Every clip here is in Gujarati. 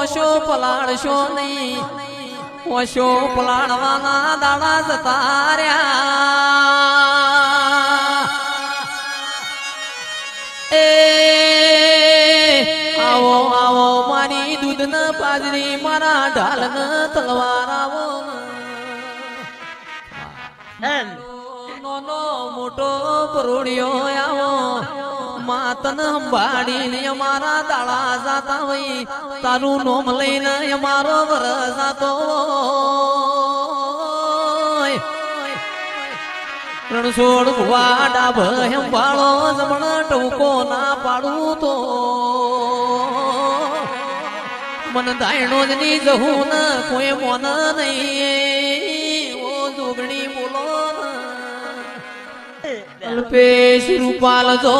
ઓશો પલાળશો નહીં, ઓશો પલાળવાના દાડા જતા રહ્યા. એ આવો આવો મારી દૂધ ન પાજરી, મારા ઢાલ ન તલવાર આવો. નાનો મોટો પરોડિયો આવો, માતન અંબાડીને અમારા દાડા જાતા હોય, તારું નોમ લઈને અમારો વરસ જાતો હોય. રણછોડ ભુવા ડાભ અંબાળો જમણ ટૂંકો ના પાડું તો મન દાયણો જ ની જવું ને કોઈ મોન નહીં. ઓ જોગણી બોલો અલ્પેશ રૂપાલ જો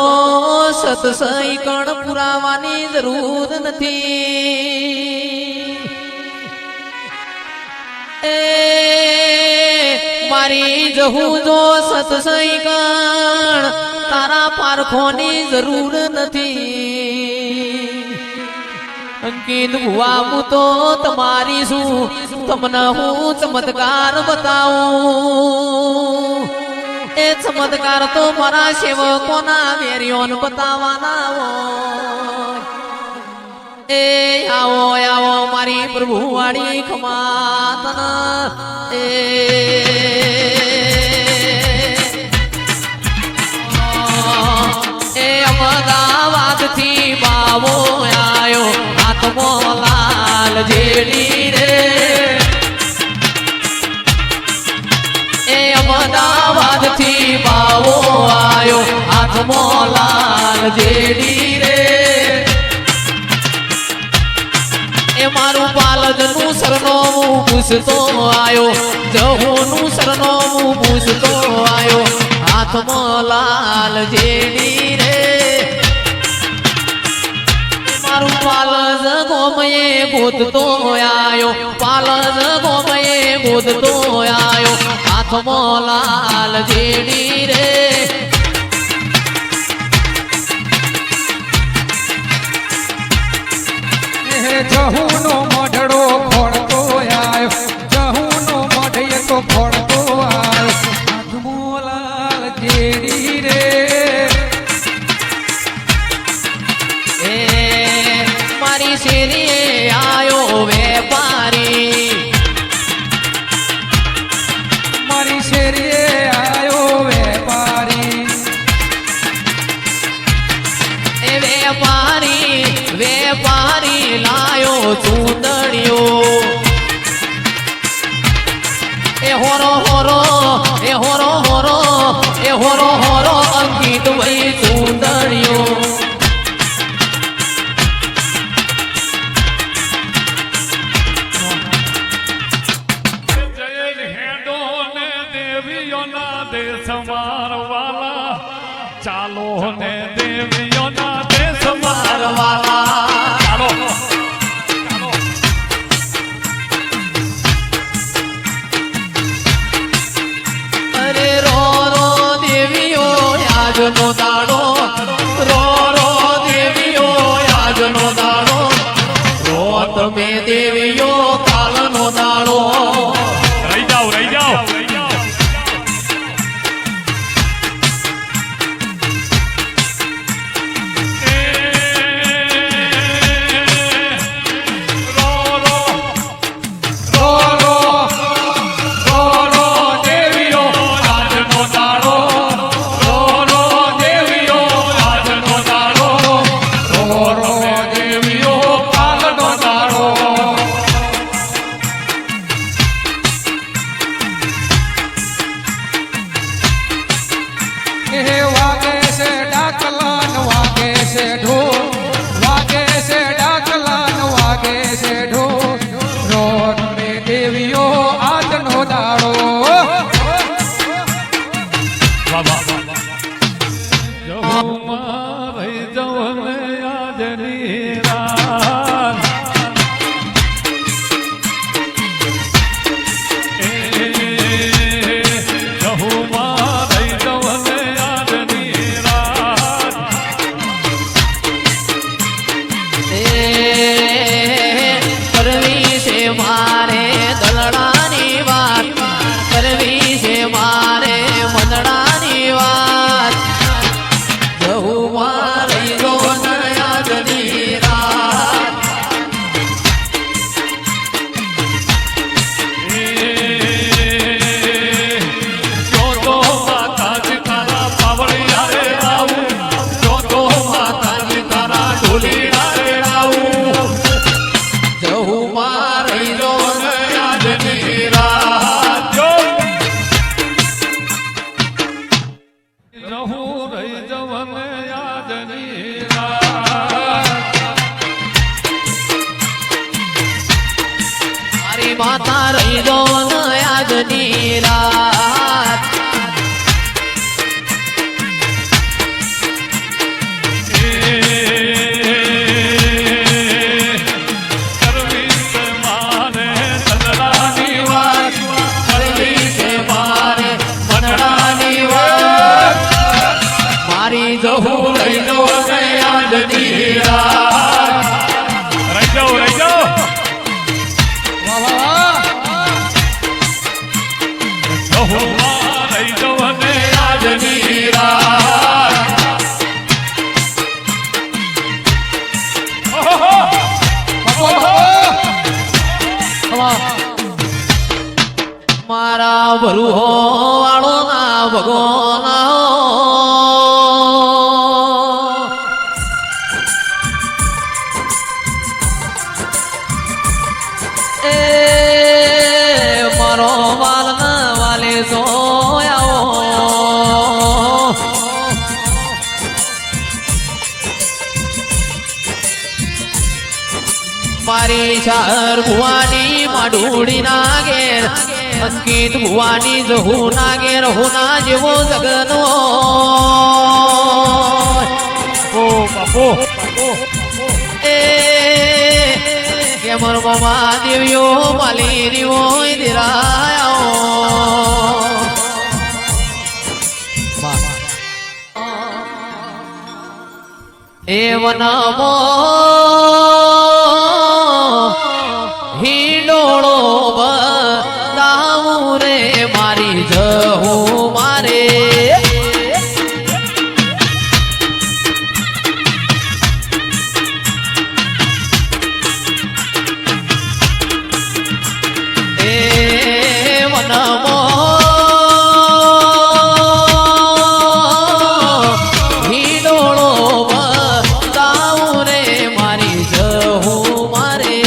સતસઈ કણ પુરાવાની જરૂર નથી. એ મારી જહું જો સતસઈ કણ તારા પારખોની જરૂર નથી. અંકિત ભુવા હું તો તમારી શું, તમને હું ચમત્કાર બતાવું. એ ચમત્કાર તો મારા સેવકોના વેરીઓને બતાવવાના હોય. એ આવો આવો મારી પ્રભુવાળી ખમાતના. એ અમદાવાદ થી બાવો આયો, હાથમો લાલ જેડી રે. એ અમદાવાદ થી બાવો આયો, હાથમો લાલ જેડી રે. એ મારું પાલજનું સરનામું પૂછતો આયો, જહુનું સરનામું પૂછતો આયો, હાથમો લાલ જેડી રે. મારું પાલજ ગોમયે ગોતતો આયો, પાલજ ગોમયે ગોતતો આયો, હાથમો લાલ જેડી રે. જહુનો મઢડો ખોડતો આયો, જહુનો મઢ તો ખોડતો આયો, હાથમો લાલ જેડી રે. એ મારી શેરીએ આયો વેપારી, મારી શેરીએ આયો વેપારી. એ વેપારી વેપારી લાયો ચૂંદડીઓ. એ હોરો હોરો એ હોરો હોરો એ હોરો હોરો અંકિત ભાઈ ચૂંદડીઓ. ચાલો ને દેવીઓના દેશ મારવાલા ચાલો. અરે રો રો દેવીઓ આજનો દાડો, રો રો દેવીઓ આજનો દાડો, રો તમે દેવીઓ કાલનો દાડો. રહી જાઓ રહી જાઓ. કરવી છે મારે દલડાની વાત કરવી છે મારે મદડાની વાત જવું મારી જો નયાદની રાત જો તો માતાજી તારા પાવળિયા રે આવું જો તો માતાજી તારા ઢોલીડા રે આવું જવું મારી જો યાદની રાત જો રહું રહી જવન યાદની રાત મારી માતા રહી દો યાદની રાત કરવી છે મારે દલડાની વાત કરવી છે મારે મનડાની વાત મારી જહુ લઈ દો યાદની રાત રહી જાઓ રહી જાઓ વાહ વાહ વાહ જહુમાં રહી જવને યાદની રાત ઓહો મારા ભલુહો વાળો ના ભગવાન એ મારો વાલ ના વાલે સોયાઓ મારી ચાર ભુવાની માડુડી ના ઘેર અંકિત ભુવાની જહુ ના ઘેર હોના જેવો જગનો ઓ બાપો એ કેમર મમા દેવ્યો માલી રીવો દિરાયો એ વનમો હિંડોળો બતાવું રે મારી જહુ મારે એ વનમો હિંડોળો બતાવું રે મારી જહુ મારે